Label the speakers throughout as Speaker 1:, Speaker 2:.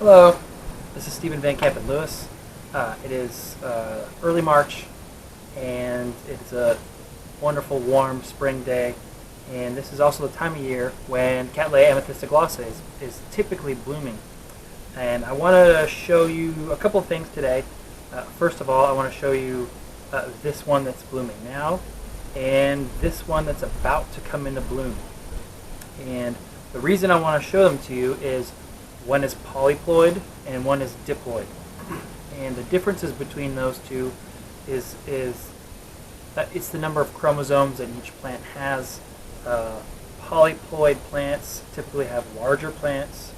Speaker 1: Hello, this is Stephen Van Kampen-Lewis. It is early March, and it's a wonderful, warm spring day. And this is also the time of year when Cattleya amethystoglossa is typically blooming. And I want to show you a couple of things today. First of all, I want to show you this one that's blooming now, and this one that's about to come into bloom. And the reason I want to show them to you is one is polyploid and one is diploid. And the differences between those two is that it's the number of chromosomes that each plant has. Polyploid plants typically have larger plants,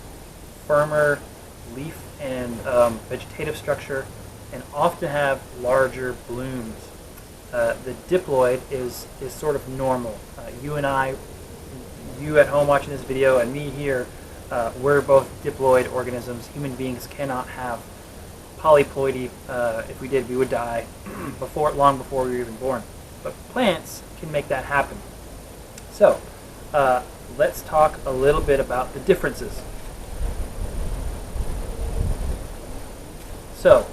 Speaker 1: firmer leaf and vegetative structure, and often have larger blooms. The diploid is sort of normal. You at home watching this video and me here, we're both diploid organisms. Human beings cannot have polyploidy. If we did, we would die long before we were even born. But plants can make that happen. So let's talk a little bit about the differences. So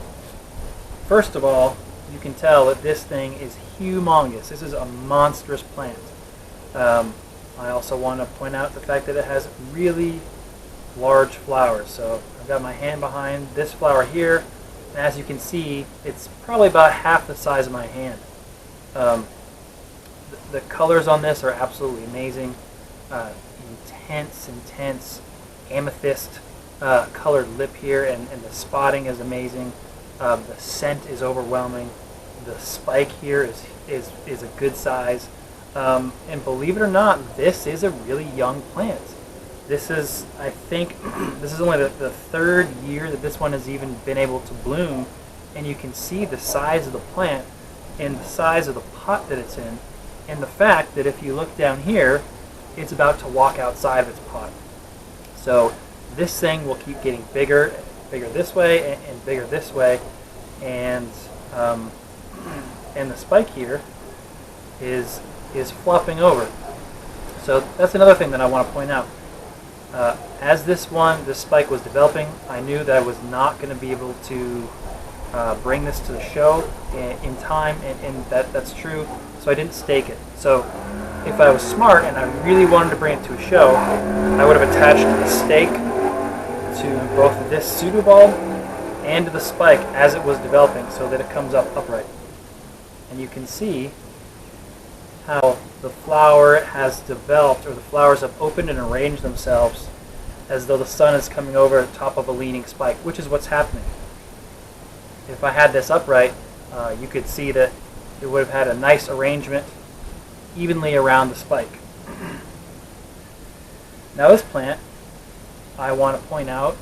Speaker 1: first of all, you can tell that this thing is humongous. This is a monstrous plant. I also want to point out the fact that it has really large flowers. So I've got my hand behind this flower here, and as you can see, it's probably about half the size of my hand. The colors on this are absolutely amazing. Intense amethyst colored lip here, and the spotting is amazing. The scent is overwhelming. The spike here is a good size. And believe it or not, this is a really young plant. This is, I think, this is only the third year that this one has even been able to bloom, and you can see the size of the plant and the size of the pot that it's in, and the fact that if you look down here, it's about to walk outside of its pot. So this thing will keep getting bigger this way and bigger this way, and the spike here is flopping over. So that's another thing that I want to point out. As this spike was developing, I knew that I was not going to be able to bring this to the show in time, and that's true, so I didn't stake it. So if I was smart and I really wanted to bring it to a show, I would have attached the stake to both this pseudobulb and to the spike as it was developing so that it comes up upright. And you can see how the flower has developed, or the flowers have opened and arranged themselves as though the sun is coming over the top of a leaning spike, which is what's happening. If I had this upright, you could see that it would have had a nice arrangement evenly around the spike. Now this plant, I want to point out,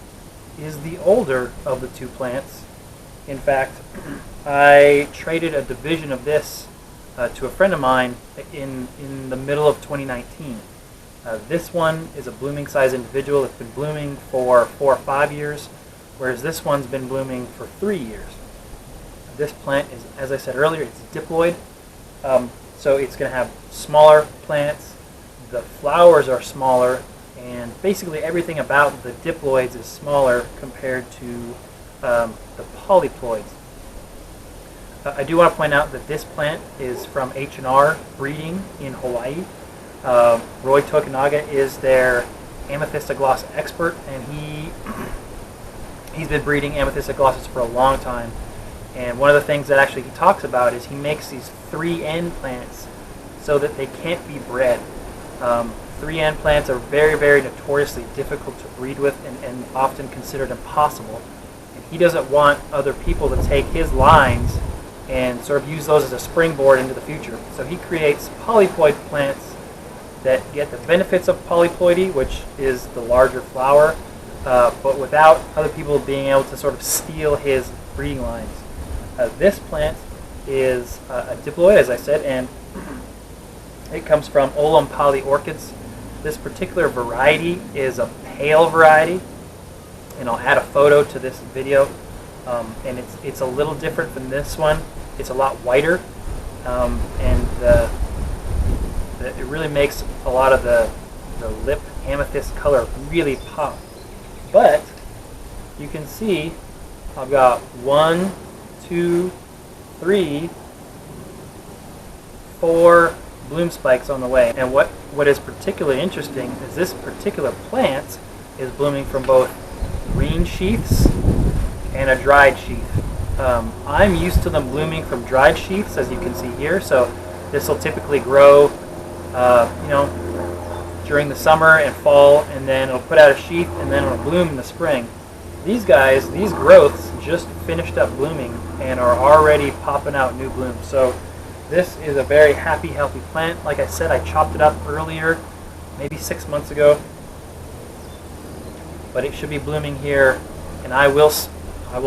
Speaker 1: is the older of the two plants. In fact, I traded a division of this to a friend of mine in the middle of 2019. This one is a blooming size individual. It's been blooming for 4 or 5 years, whereas this one's been blooming for 3 years. This plant is, as I said earlier, it's diploid, so it's going to have smaller plants. The flowers are smaller, and basically everything about the diploids is smaller compared to the polyploids. I do want to point out that this plant is from H&R breeding in Hawaii. Roy Tokunaga is their amethystoglossa expert, and he's been breeding amethystoglossas for a long time. And one of the things that actually he talks about is he makes these 3N plants so that they can't be bred. 3N plants are very, very notoriously difficult to breed with and often considered impossible. And he doesn't want other people to take his lines and sort of use those as a springboard into the future. So he creates polyploid plants that get the benefits of polyploidy, which is the larger flower, but without other people being able to sort of steal his breeding lines. This plant is a diploid, as I said, and it comes from Olompali orchids. This particular variety is a pale variety, and I'll add a photo to this video. And it's a little different than this one. It's a lot whiter, and it really makes a lot of the lip amethyst color really pop. But you can see I've got 1, 2, 3, 4 bloom spikes on the way. And what is particularly interesting is this particular plant is blooming from both green sheaths and a dried sheath. I'm used to them blooming from dried sheaths, as you can see here. So this will typically grow, during the summer and fall, and then it'll put out a sheath, and then it'll bloom in the spring. These guys, these growths, just finished up blooming and are already popping out new blooms. So this is a very happy, healthy plant. Like I said, I chopped it up earlier, maybe 6 months ago, but it should be blooming here, and I will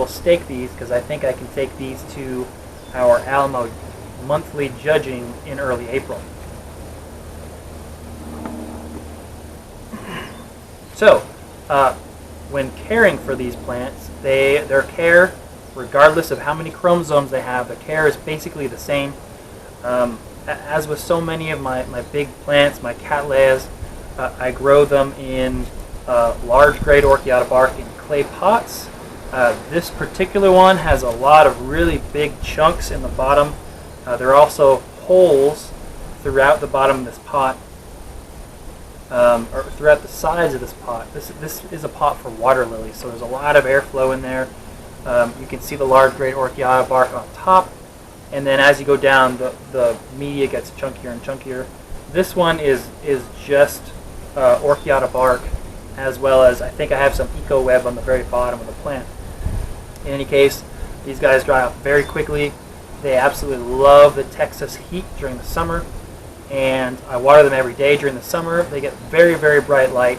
Speaker 1: stake these because I think I can take these to our Alamo monthly judging in early April. So, when caring for these plants, their care, regardless of how many chromosomes they have, the care is basically the same. As with so many of my big plants, my Cattleyas, I grow them in large grade orchiata bark in clay pots. This particular one has a lot of really big chunks in the bottom. There are also holes throughout the bottom of this pot, or throughout the sides of this pot. This is a pot for water lilies, so there's a lot of airflow in there. You can see the large grade orchiata bark on top, and then as you go down, the media gets chunkier and chunkier. This one is just orchiata bark, as well as I think I have some eco web on the very bottom of the plant. In any case, these guys dry out very quickly. They absolutely love the Texas heat during the summer, and I water them every day during the summer. They get very, very bright light.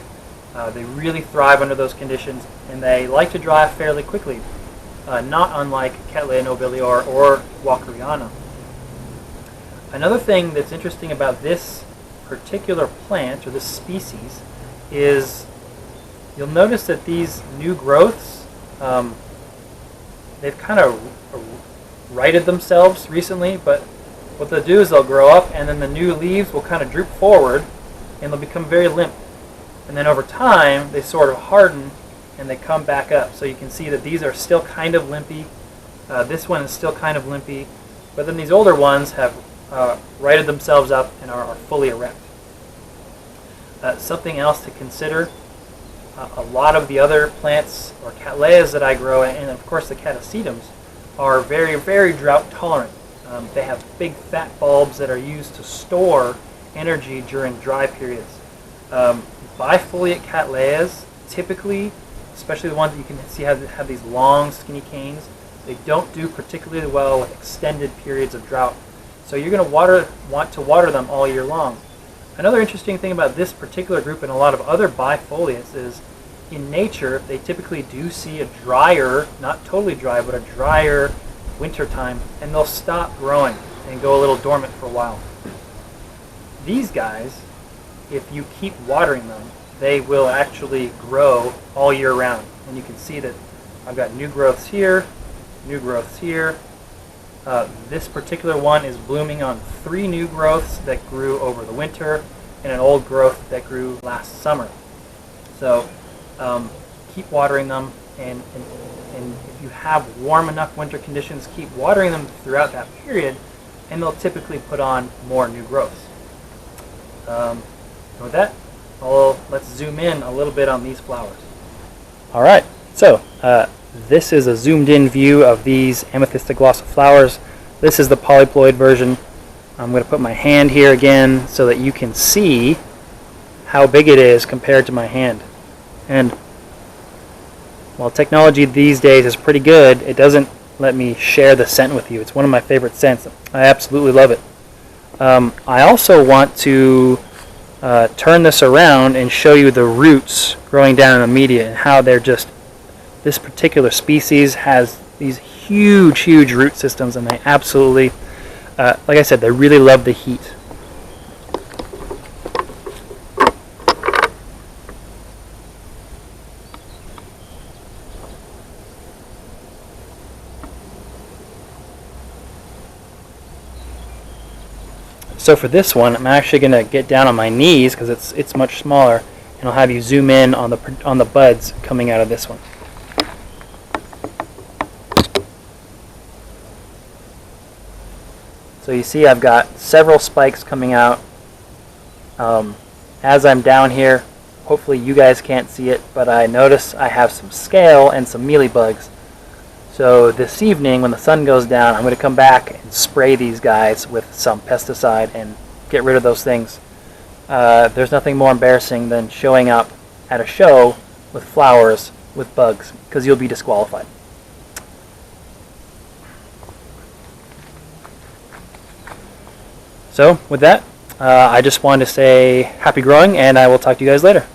Speaker 1: They really thrive under those conditions, and they like to dry fairly quickly, not unlike Cattleya nobilior or Walkeriana. Another thing that's interesting about this particular plant, or this species, is you'll notice that these new growths, they've kind of righted themselves recently, but what they'll do is they'll grow up, and then the new leaves will kind of droop forward, and they'll become very limp. And then over time, they sort of harden, and they come back up. So you can see that these are still kind of limpy. This one is still kind of limpy, but then these older ones have righted themselves up and are fully erect. Something else to consider, a lot of the other plants or Cattleyas that I grow, and of course the Catasetums, are very, very drought tolerant. They have big fat bulbs that are used to store energy during dry periods. Bifoliate Cattleyas, typically, especially the ones that you can see have these long skinny canes, they don't do particularly well with extended periods of drought. So you're going to want to water them all year long. Another interesting thing about this particular group and a lot of other bifoliates is in nature they typically do see a drier, not totally dry, but a drier winter time, and they'll stop growing and go a little dormant for a while. These guys, if you keep watering them, they will actually grow all year round. And you can see that I've got new growths here, new growths here. This particular one is blooming on 3 new growths that grew over the winter and an old growth that grew last summer. So keep watering them, and if you have warm enough winter conditions, keep watering them throughout that period, and they'll typically put on more new growths. And with that, let's zoom in a little bit on these flowers. All right, so this is a zoomed in view of these amethystoglossa flowers. This is the polyploid version. I'm going to put my hand here again so that you can see how big it is compared to my hand. And while technology these days is pretty good, it doesn't let me share the scent with you. It's one of my favorite scents. I absolutely love it. I also want to turn this around and show you the roots growing down in the media and how they're just, this particular species has these huge, huge root systems, and they absolutely, like I said, they really love the heat. So for this one, I'm actually going to get down on my knees because it's much smaller, and I'll have you zoom in on the buds coming out of this one. So you see I've got several spikes coming out. As I'm down here, hopefully you guys can't see it, but I notice I have some scale and some mealybugs. So this evening when the sun goes down, I'm going to come back and spray these guys with some pesticide and get rid of those things. There's nothing more embarrassing than showing up at a show with flowers with bugs, because you'll be disqualified. So with that, I just wanted to say happy growing, and I will talk to you guys later.